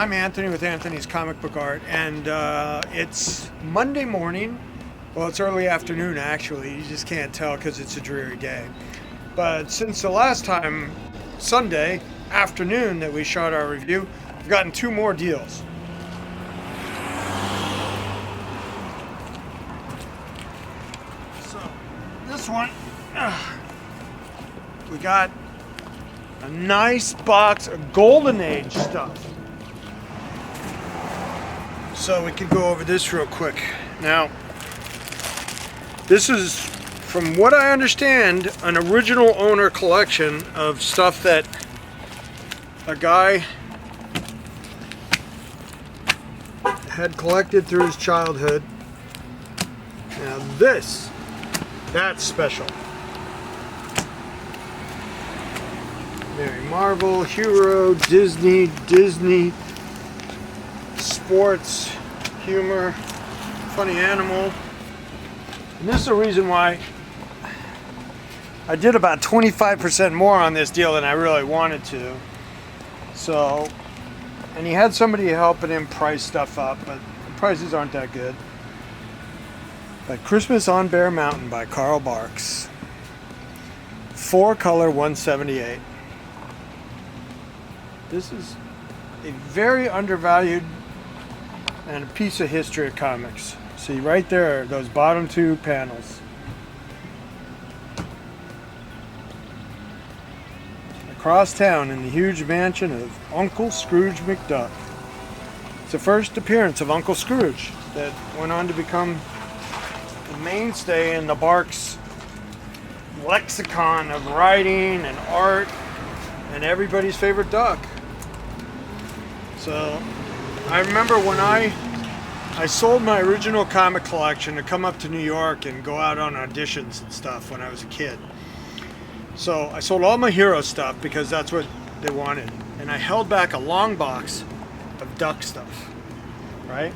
I'm Anthony with Anthony's Comic Book Art, and it's Monday morning. Well, it's early afternoon actually. You just can't tell because it's a dreary day. But since the last time, Sunday afternoon, that we shot our review, we've gotten two more deals. So, this one, we got a nice box of Golden Age stuff. So we can go over this real quick. Now, this is, from what I understand, an original owner collection of stuff that a guy had collected through his childhood. Now that's special. Mary Marvel, Hero, Disney, sports, humor, funny animal. And this is the reason why I did about 25% more on this deal than I really wanted to. So, and he had somebody helping him price stuff up, but the prices aren't that good. But Christmas on Bear Mountain by Carl Barks. 4-color 178. This is a very undervalued and a piece of history of comics. See right there, those bottom two panels. Across town in the huge mansion of Uncle Scrooge McDuck. It's the first appearance of Uncle Scrooge that went on to become the mainstay in the Barks lexicon of writing and art and everybody's favorite duck. So I remember when I sold my original comic collection to come up to New York and go out on auditions and stuff when I was a kid. So I sold all my Hero stuff because that's what they wanted. And I held back a long box of duck stuff, right?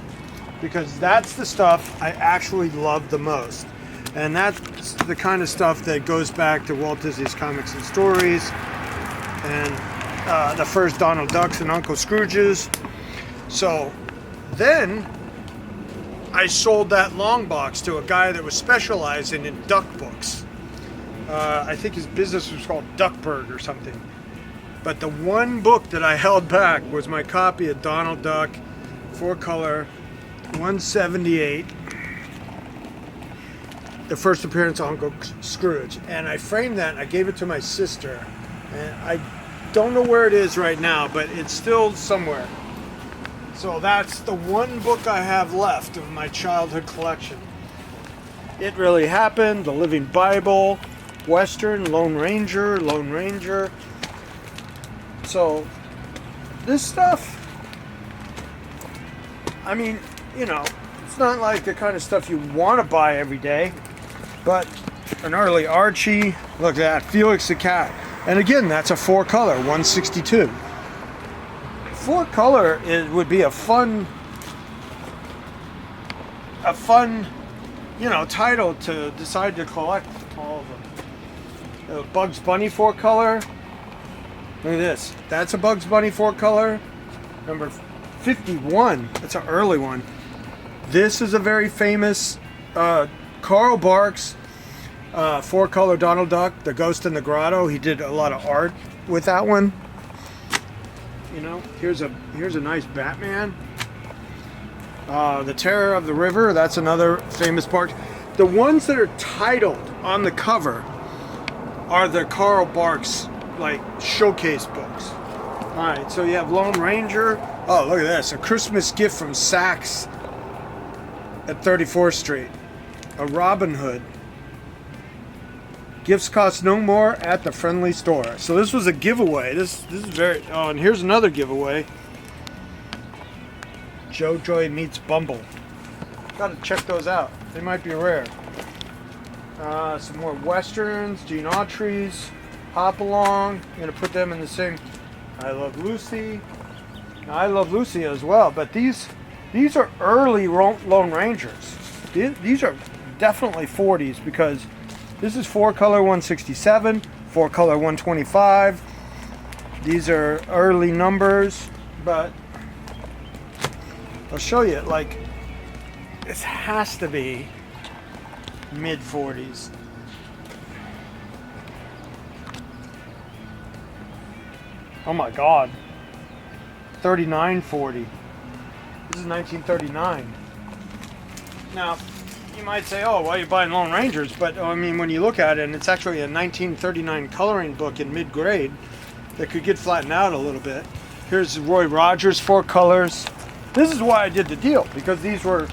Because that's the stuff I actually love the most. And that's the kind of stuff that goes back to Walt Disney's Comics and Stories and the first Donald Ducks and Uncle Scrooges. So then I sold that long box to a guy that was specializing in duck books. I think his business was called Duckburg or something. But the one book that I held back was my copy of Donald Duck, 4-color, 178. The first appearance of Uncle Scrooge. And I framed that and I gave it to my sister. And I don't know where it is right now, but it's still somewhere. So that's the one book I have left of my childhood collection. It Really Happened, The Living Bible, Western, Lone Ranger. So this stuff, I mean, you know, it's not like the kind of stuff you want to buy every day, but an early Archie, look at that, Felix the Cat. And again, that's a 4-color, 162. 4-color would be a fun, you know, title to decide to collect all of them. Bugs Bunny 4-color. Look at this. That's a Bugs Bunny 4-color. Number 51. That's an early one. This is a very famous Carl Barks 4-color Donald Duck, The Ghost in the Grotto. He did a lot of art with that one. You know, here's a nice Batman. The Terror of the River, that's another famous part. The ones that are titled on the cover are the Carl Barks, like, showcase books. Alright, so you have Lone Ranger. Oh, look at this. A Christmas Gift from Saks at 34th Street. A Robin Hood. Gifts cost no more at the friendly store. So this was a giveaway. This is very... Oh, and here's another giveaway. JoJo Meets Bumble. Gotta check those out. They might be rare. Some more Westerns. Gene Autry's. Hop Along. I'm going to put them in the same... I Love Lucy. I Love Lucy as well. But these are early Lone Rangers. These are definitely 40s because... This is 4-color 167, 4-color 125. These are early numbers, but I'll show you. Like, this has to be mid 40s. Oh my God. 3940. This is 1939. Now, you might say, oh, why are you buying Lone Rangers? But I mean, when you look at it, and it's actually a 1939 coloring book in mid-grade that could get flattened out a little bit. Here's Roy Rogers 4 colors. This is why I did the deal, because these were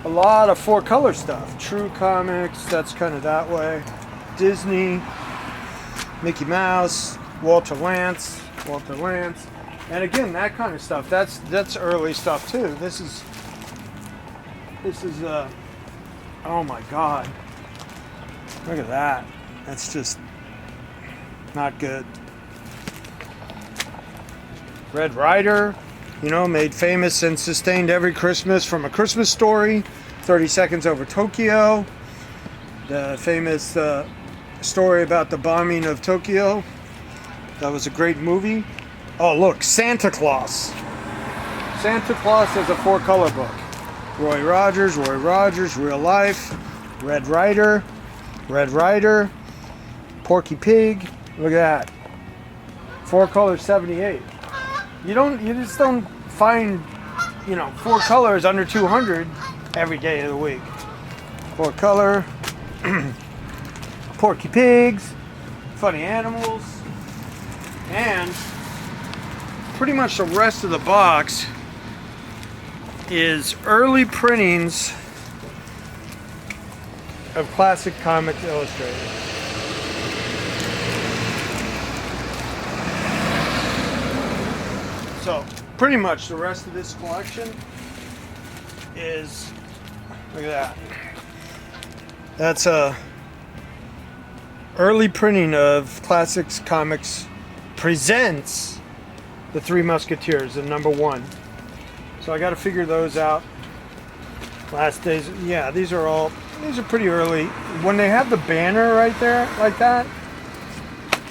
a lot of 4 color stuff. True Comics, that's kind of that way. Disney, Mickey Mouse, Walter Lance. And again, that kind of stuff. That's early stuff too. This is oh my God. Look at that. That's just not good. Red Ryder, you know, made famous and sustained every Christmas from A Christmas Story, 30 Seconds Over Tokyo, the famous story about the bombing of Tokyo. That was a great movie. Oh, look, Santa Claus. Santa Claus is a 4 color book. Roy Rogers, Real Life, Red Ryder, Porky Pig. Look at that. 4 colors, 78. You just don't find, 4 colors under 200 every day of the week. 4 color, Porky Pigs, Funny Animals, and pretty much the rest of the box is early printings of classic comics illustrated. So pretty much the rest of this collection is, look at that. That's a early printing of Classics Comics presents The Three Musketeers in #1. So I got to figure those out. Last days, yeah, these are pretty early. When they have the banner right there like that,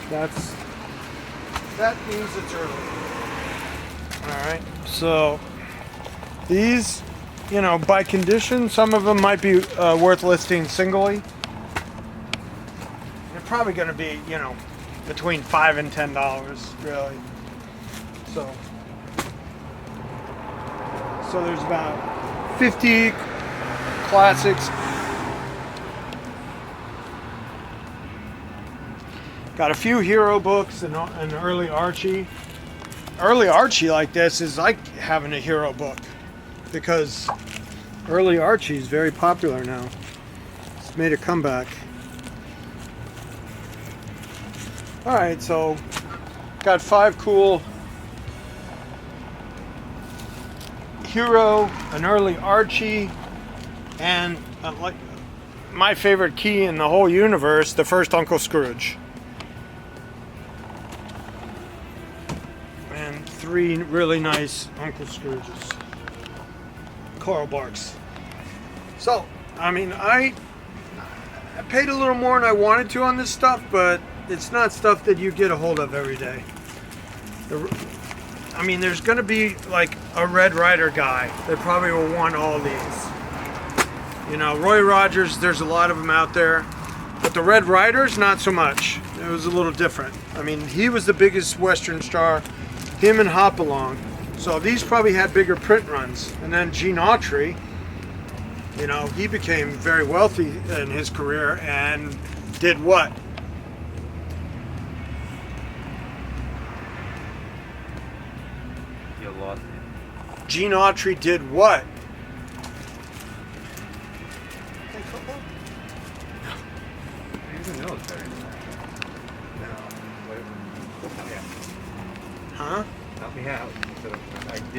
that means it's early. All right, so these, by condition, some of them might be worth listing singly. They're probably going to be, between $5 and $10, really. So there's about 50 classics. Got a few hero books and early Archie. Early Archie like this is like having a hero book, because early Archie is very popular now. It's made a comeback. Alright, so got 5 cool hero, an early Archie, and like my favorite key in the whole universe, the first Uncle Scrooge. And 3 really nice Uncle Scrooges. Carl Barks. So, I mean, I paid a little more than I wanted to on this stuff, but it's not stuff that you get a hold of every day. I mean, there's going to be like a Red Ryder guy that probably will want all these. Roy Rogers, there's a lot of them out there. But the Red Ryders, not so much. It was a little different. I mean, he was the biggest Western star. Him and Hopalong. So these probably had bigger print runs. And then Gene Autry, he became very wealthy in his career and did what? Gene Autry did what? Play football? No. He's in the military. No. Huh? Huh? me out.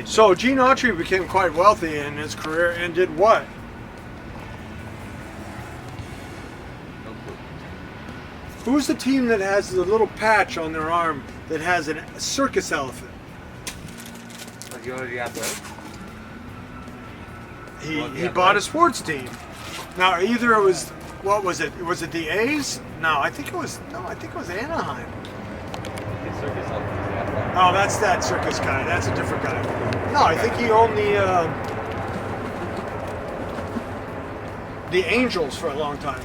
So Gene Autry became quite wealthy in his career and did what? Who's the team that has the little patch on their arm that has a circus elephant? Like you already got that? He bought a sports team. Now either it was, what was it? Was it the A's? No, I think it was Anaheim. Oh, that's that circus guy. That's a different guy. No, I think he owned the the Angels for a long time.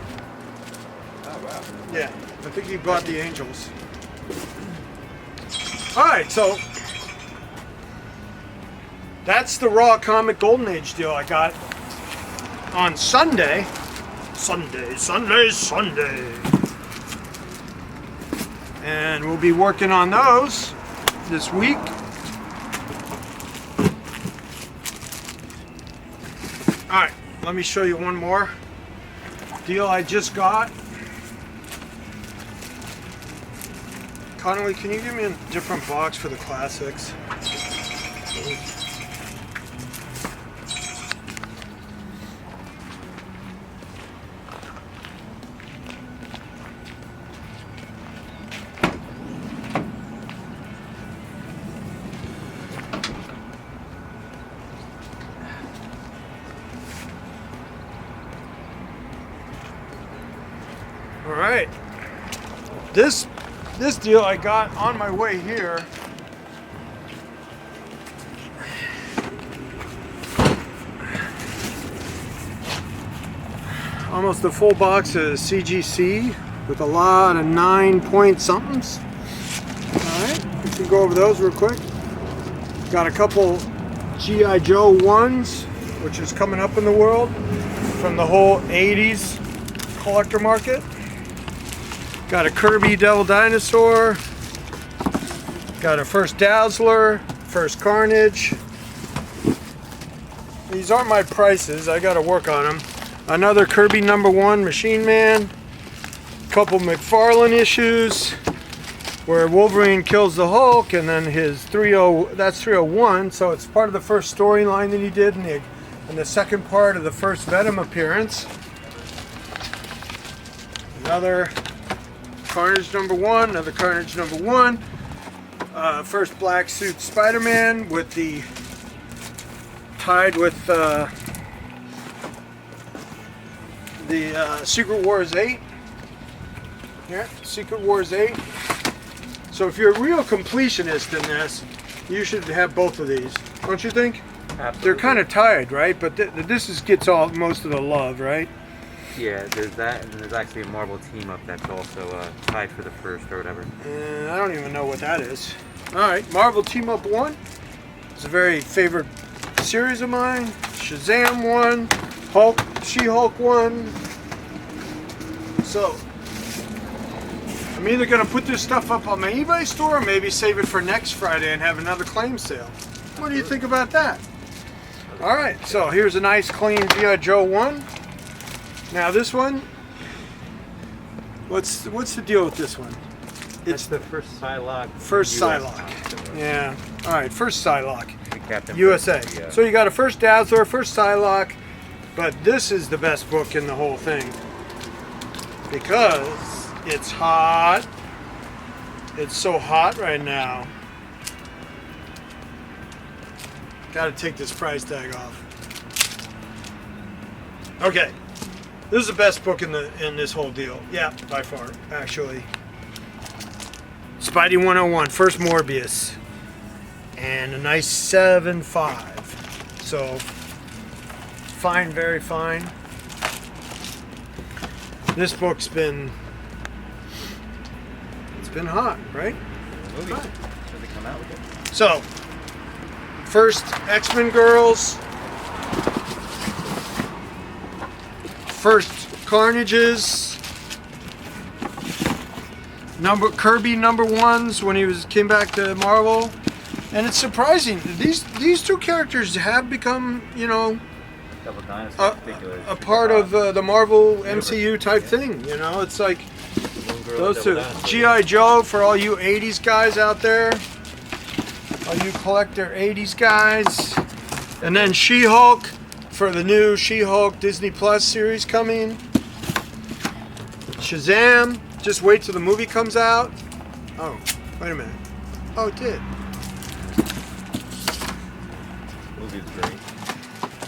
Oh wow. Yeah, I think he bought the Angels. Alright, so that's the Raw Comic Golden Age deal I got on Sunday. Sunday. And we'll be working on those this week. Alright, let me show you one more deal I just got. Connolly, can you give me a different box for the classics? All right. This deal I got on my way here. Almost a full box of CGC with a lot of 9-point somethings. Alright, we can go over those real quick. Got a couple G.I. Joe 1s, which is coming up in the world from the whole 80s collector market. Got a Kirby Devil Dinosaur. Got a First Dazzler, First Carnage. These aren't my prices, I gotta work on them. Another Kirby #1 Machine Man. Couple McFarlane issues where Wolverine kills the Hulk, and then his 301, so it's part of the first storyline that he did in the second part of the first Venom appearance. Another Carnage #1, another Carnage #1. First black suit Spider-Man with the tied with the Secret Wars 8. Yeah, Secret Wars 8. So if you're a real completionist in this, you should have both of these, don't you think? Absolutely. They're kind of tied, right? But this gets most of the love, right? Yeah, there's that, and then there's actually a Marvel team up that's also tied for the first or whatever. I don't even know what that is. Alright, Marvel Team Up 1. It's a very favorite series of mine. Shazam 1. She-Hulk 1. So, I'm either going to put this stuff up on my eBay store or maybe save it for next Friday and have another claim sale. What do you think about that? Alright, so here's a nice clean G.I. Joe 1. Now this one, what's the deal with this one? It's the first Psylocke. First US Psylocke. Yeah. All right. First Psylocke. Captain USA. Britain, yeah. So you got a first Dazzler, first Psylocke, but this is the best book in the whole thing because it's hot. It's so hot right now. Got to take this price tag off. Okay. This is the best book in this whole deal. Yeah, by far, actually. Spidey 101, first Morbius. And a nice 7.5. So, fine, very fine. This book's been hot, right? Movie. Should they come out with it? So, first X-Men Girls. First Carnages. Kirby #1s when he came back to Marvel. And it's surprising. These two characters have become, you know, Devil Dinosaur in particular. a part of the Marvel MCU type thing. You know, it's like those two. G.I. Joe for all you 80s guys out there. All you collector 80s guys. And then She-Hulk for the new She-Hulk Disney Plus series coming. Shazam. Just wait till the movie comes out. Oh, wait a minute. Oh, it did. Movie's great.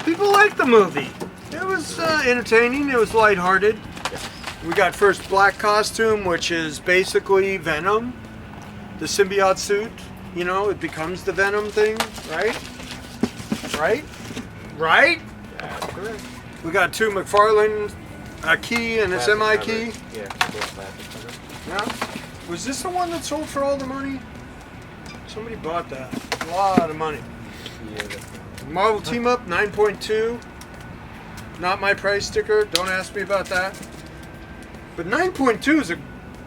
People liked the movie. It was entertaining. It was lighthearted. Yeah. We got first black costume, which is basically Venom. The symbiote suit. You know, it becomes the Venom thing, right? Right? Right? That's correct. We got two McFarlane, a key and a Plastic semi cover. key. Yeah, both plastic cover. Yeah. Was this the one that sold for all the money? Somebody bought that. A lot of money. Yeah, that's the one. Marvel Team Up 9.2. Not my price sticker. Don't ask me about that. But 9.2 is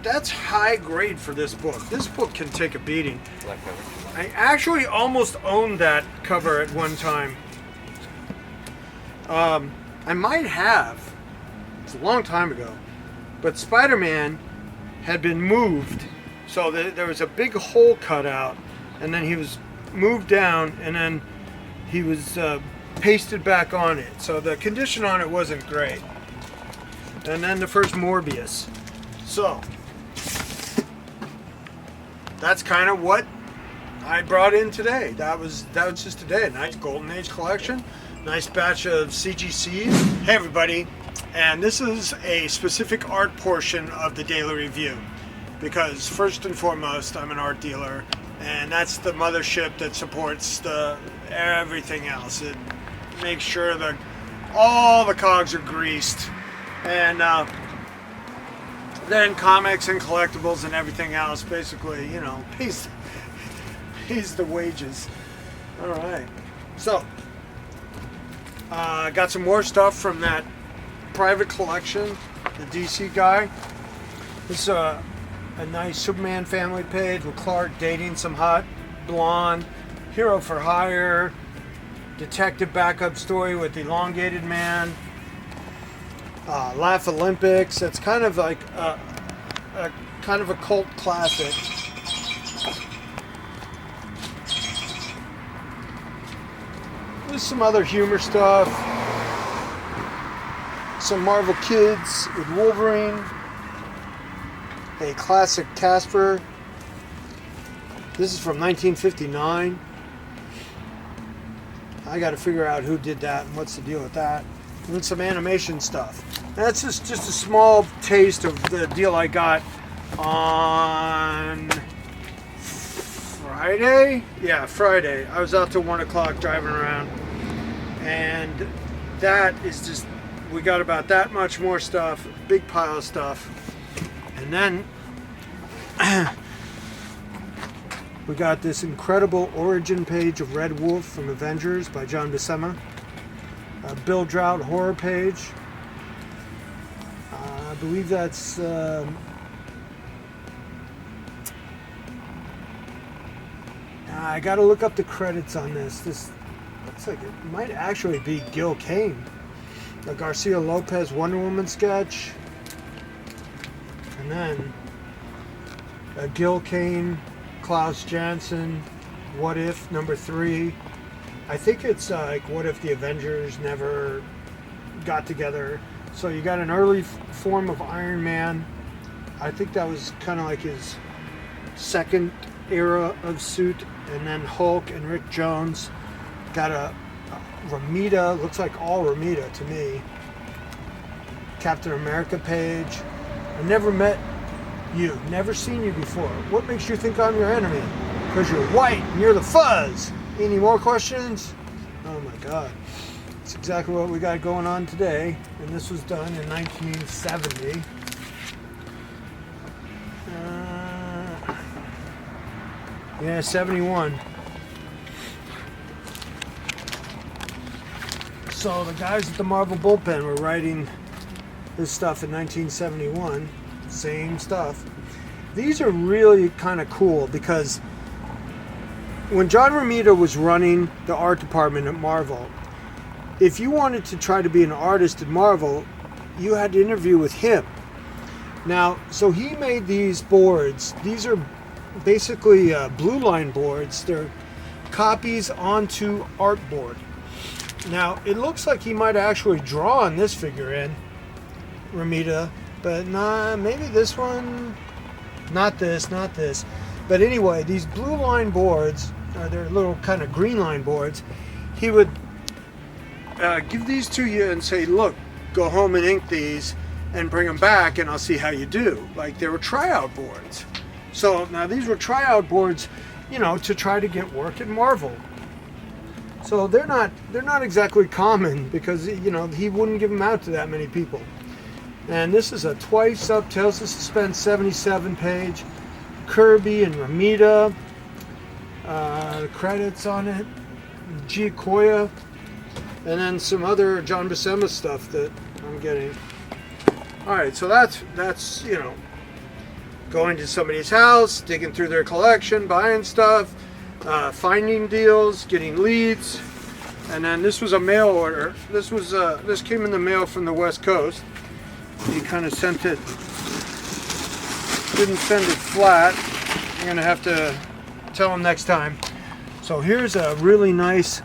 that's high grade for this book. This book can take a beating. Black cover. I actually almost owned that cover at one time. I might have. It's a long time ago. But Spider-Man had been moved. So there was a big hole cut out. And then he was moved down. And then he was pasted back on it. So the condition on it wasn't great. And then the first Morbius. So that's kind of what I brought in today. That was just today. A nice Golden Age collection. Nice batch of CGCs. Hey everybody. And this is a specific art portion of the daily review. Because first and foremost, I'm an art dealer. And that's the mothership that supports everything else. It makes sure that all the cogs are greased. And then comics and collectibles and everything else basically, you know, pays the wages. All right. So, got some more stuff from that private collection, the DC guy. This is a nice Superman family page with Clark dating some hot blonde, hero for hire, detective backup story with elongated man, Laugh Olympics. It's kind of like a kind of a cult classic. There's some other humor stuff. Some Marvel Kids with Wolverine. A classic Casper. This is from 1959. I got to figure out who did that and what's the deal with that. And then some animation stuff. And that's just a small taste of the deal I got on Friday? Yeah, Friday. I was out till 1 o'clock driving around. And that is just, we got about that much more stuff. Big pile of stuff. And then we got this incredible origin page of Red Wolf from Avengers by John Buscema. A Bill Drought horror page. I believe that's I gotta look up the credits on this. This looks like it might actually be Gil Kane. A Garcia Lopez Wonder Woman sketch. And then a Gil Kane, Klaus Janson, What If #3. I think it's like what if the Avengers never got together. So you got an early form of Iron Man. I think that was kind of like his second era of suit. And then Hulk and Rick Jones. Got a Ramita, looks like all Ramita to me. Captain America page. I never met you, never seen you before. What makes you think I'm your enemy? Because you're white and you're the fuzz. Any more questions? Oh my God. That's exactly what we got going on today. And this was done in 1970. Yeah, 71. So the guys at the Marvel Bullpen were writing this stuff in 1971. Same stuff. These are really kind of cool because when John Romita was running the art department at Marvel, if you wanted to try to be an artist at Marvel, you had to interview with him. Now, so he made these boards. These are basically blue line boards. They're copies onto artboard. Now, it looks like he might actually draw on this figure in Romita, but nah, maybe this one. Not this. But anyway, these blue line boards, they're little kind of green line boards. He would give these to you and say, look, go home and ink these and bring them back and I'll see how you do. Like they were tryout boards. So now these were tryout boards, you know, to try to get work at Marvel. So they're not exactly common because, you know, he wouldn't give them out to that many people. And this is a Twice Up Tales of Suspense 77 page. Kirby and Ramita. The credits on it. Giacoya. And then some other John Buscema stuff that I'm getting. Alright, so that's, you know, going to somebody's house, digging through their collection, buying stuff, finding deals, getting leads. And then this was a mail order. This came in the mail from the West Coast. He kind of sent it, didn't send it flat. I'm gonna have to tell him next time. So here's a really nice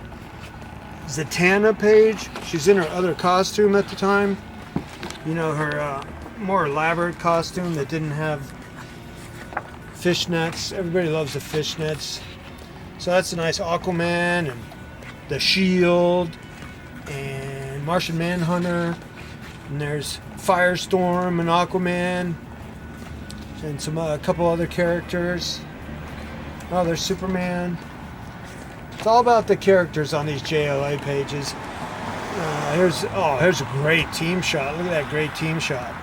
Zatanna page. She's in her other costume at the time. You know, her more elaborate costume that didn't have fishnets. Everybody loves the fishnets. So that's a nice Aquaman and the Shield and Martian Manhunter. And there's Firestorm and Aquaman and some a couple other characters. Oh, there's Superman. It's all about the characters on these JLA pages. Here's a great team shot. Look at that great team shot.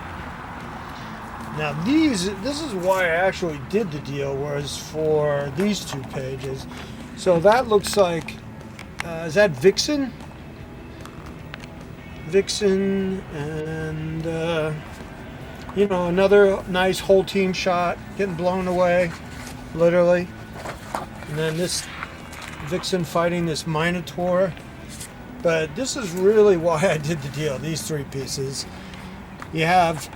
Now this is why I actually did the deal, was for these two pages. So that looks like, is that Vixen? Vixen and, you know, another nice whole team shot, getting blown away, literally. And then this Vixen fighting this Minotaur. But this is really why I did the deal, these three pieces. You have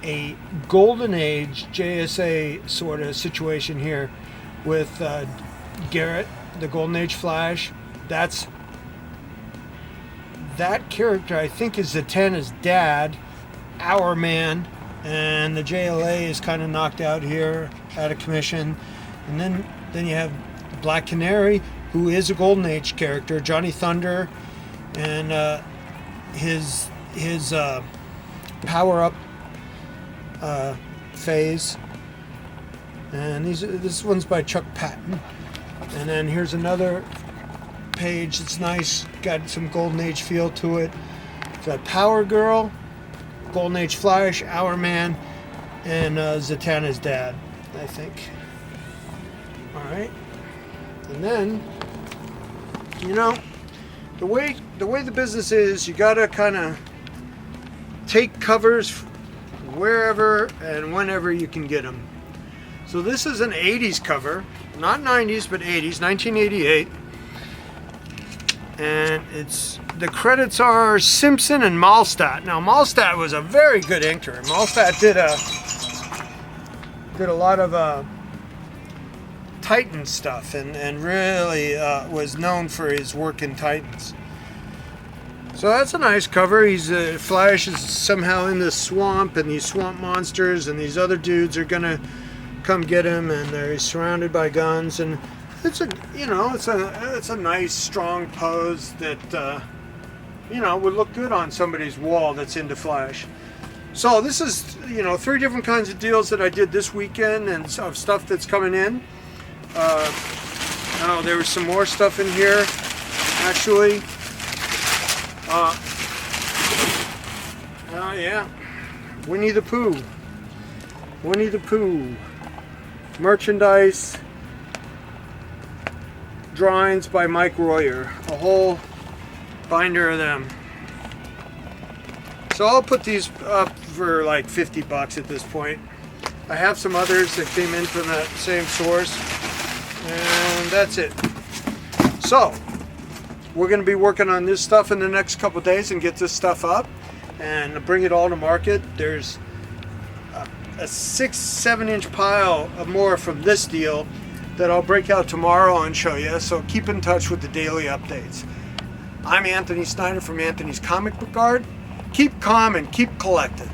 a Golden Age JSA sort of situation here with Garrett, the Golden Age Flash. That character, I think, is Zatanna's dad, Our Man, and the JLA is kind of knocked out here, out of commission. And then you have Black Canary, who is a Golden Age character, Johnny Thunder, and his power-up phase. And this one's by Chuck Patton. And then here's another page that's nice, got some Golden Age feel to it. It's got Power Girl, Golden Age Flash, Our Man, and Zatanna's dad, I think. Alright. And then, you know, the way the business is, you gotta kind of take covers wherever and whenever you can get them. So this is an 80s cover, not 90s, but 80s, 1988. And the credits are Simpson and Malstadt. Now Malstadt was a very good inker. Malstadt did a lot of Titan stuff and really was known for his work in Titans. So that's a nice cover. Flash is somehow in this swamp, and these swamp monsters and these other dudes are gonna come get him, and he's surrounded by guns, and it's a nice strong pose that would look good on somebody's wall that's into Flash. So this is 3 different kinds of deals that I did this weekend and of stuff that's coming in. There was some more stuff in here, actually. Yeah, Winnie the Pooh. Merchandise drawings by Mike Royer. A whole binder of them. So I'll put these up for like $50 at this point. I have some others that came in from that same source. And that's it. So, we're going to be working on this stuff in the next couple days and get this stuff up and bring it all to market. There's a 6-7 inch pile of more from this deal that I'll break out tomorrow and show you. So keep in touch with the daily updates. I'm Anthony Snyder from Anthony's Comic Book Guard. Keep calm and keep collected.